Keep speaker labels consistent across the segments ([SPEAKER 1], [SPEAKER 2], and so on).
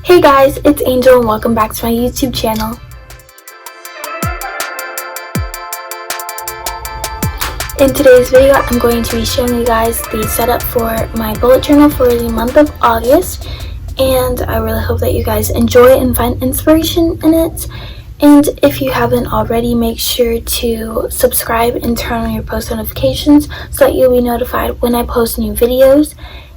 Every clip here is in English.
[SPEAKER 1] Hey guys, it's Angel and welcome back to my YouTube channel. In today's video, I'm going to be showing you guys the setup for my bullet journal for the month of August, and I really hope that you guys enjoy and find inspiration in it. And if you haven't already, make sure to subscribe and turn on your post notifications so that you'll be notified when I post new videos.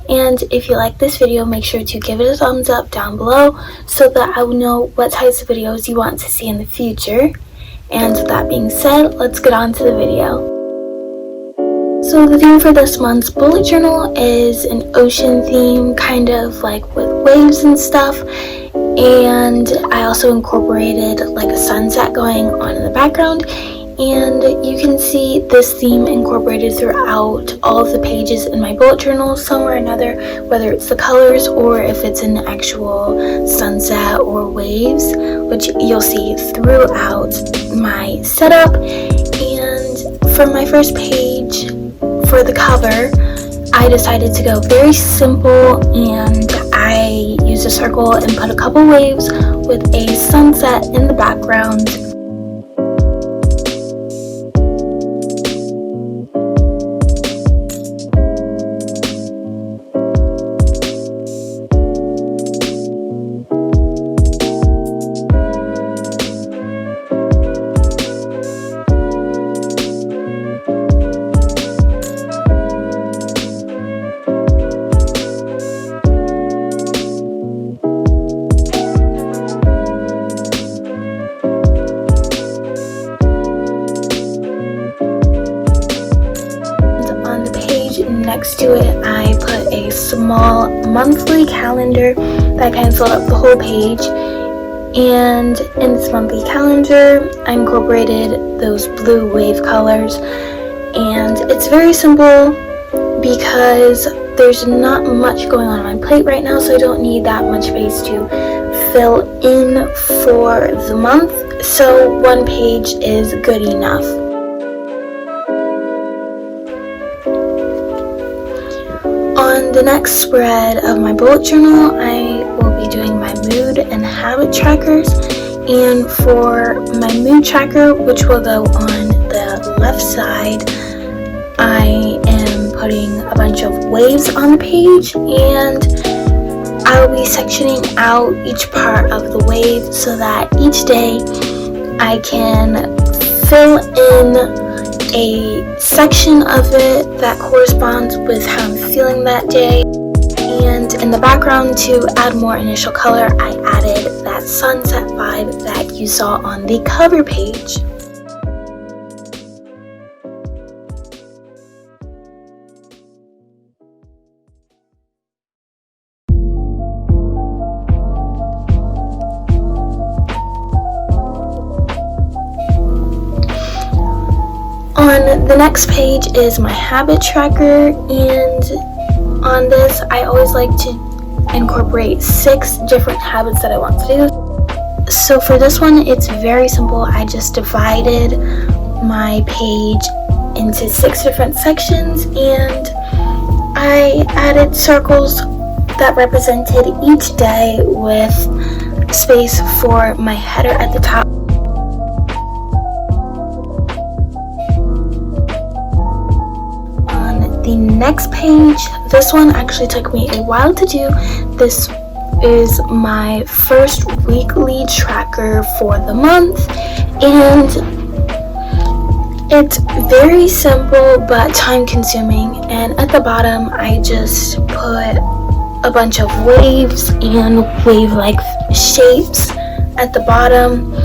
[SPEAKER 1] And if you like this video, make sure to give it a thumbs up down below so that I will know what types of videos you want to see in the future. And with that being said, let's get on to the video. So the theme for this month's bullet journal is an ocean theme, kind of like with waves and stuff. And I also incorporated like a sunset going on in the background. And you can see this theme incorporated throughout all of the pages in my bullet journal somewhere or another, whether it's the colors or if it's an actual sunset or waves, which you'll see throughout my setup. And for my first page, for the cover, I decided to go very simple, and I used a circle and put a couple waves with a sunset in the background. Next to it, I put a small monthly calendar that kind of filled up the whole page. And in this monthly calendar, I incorporated those blue wave colors. And it's very simple because there's not much going on my plate right now, so I don't need that much space to fill in for the month. So one page is good enough. On the next spread of my bullet journal, I will be doing my mood and habit trackers. And for my mood tracker, which will go on the left side, I am putting a bunch of waves on the page, and I will be sectioning out each part of the wave so that each day I can fill in a section of it that corresponds with how I'm feeling that day. And in the background, to add more initial color, I added that sunset vibe that you saw on the cover page. On the next page is my habit tracker, and on this I always like to incorporate 6 different habits that I want to do. So for this one, it's very simple. I just divided my page into 6 different sections, and I added circles that represented each day with space for my header at the top. The next page, this one actually took me a while to do. This is my first weekly tracker for the month, and it's very simple but time consuming. And at the bottom, I just put a bunch of waves and wave-like shapes at the bottom.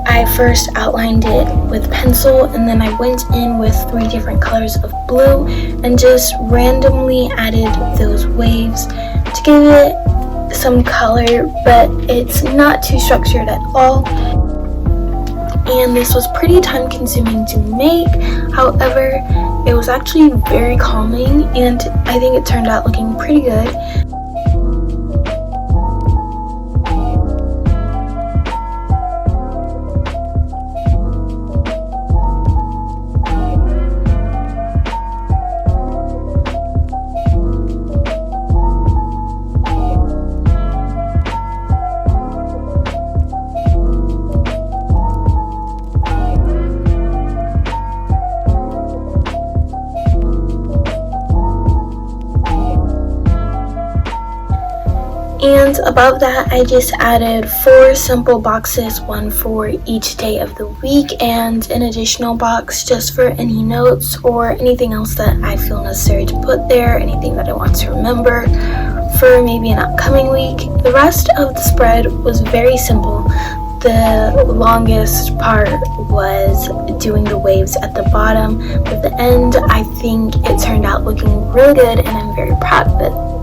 [SPEAKER 1] I first outlined it with pencil, and then I went in with 3 different colors of blue and just randomly added those waves to give it some color, but it's not too structured at all. And this was pretty time consuming to make. However, it was actually very calming, and I think it turned out looking pretty good. And above that, I just added 4 simple boxes, one for each day of the week, and an additional box just for any notes or anything else that I feel necessary to put there, anything that I want to remember for maybe an upcoming week. The rest of the spread was very simple. The longest part was doing the waves at the bottom, but at the end, I think it turned out looking really good, and I'm very proud of it.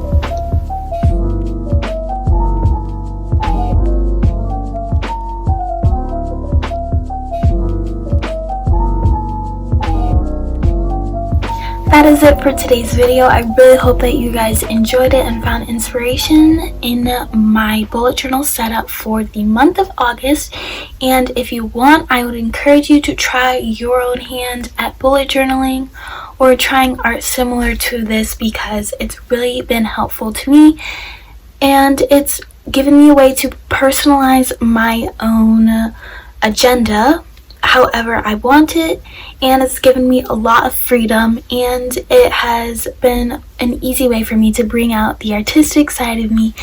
[SPEAKER 1] That is it for today's video. I really hope that you guys enjoyed it and found inspiration in my bullet journal setup for the month of August. And if you want, I would encourage you to try your own hand at bullet journaling or trying art similar to this, because it's really been helpful to me, and it's given me a way to personalize my own agenda however I want it, and it's given me a lot of freedom, and it has been an easy way for me to bring out the artistic side of me.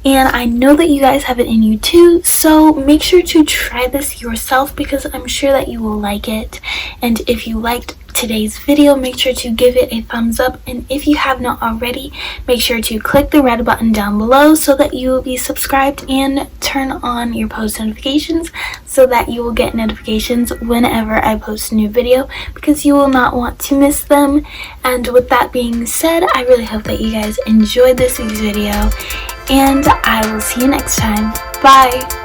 [SPEAKER 1] And I know that you guys have it in you too, so make sure to try this yourself, because I'm sure that you will like it. And if you liked today's video, make sure to give it a thumbs up, and if you have not already, make sure to click the red button down below so that you will be subscribed, and turn on your post notifications so that you will get notifications whenever I post a new video, because you will not want to miss them. And with that being said, I really hope that you guys enjoyed this week's video, and I will see you next time. Bye!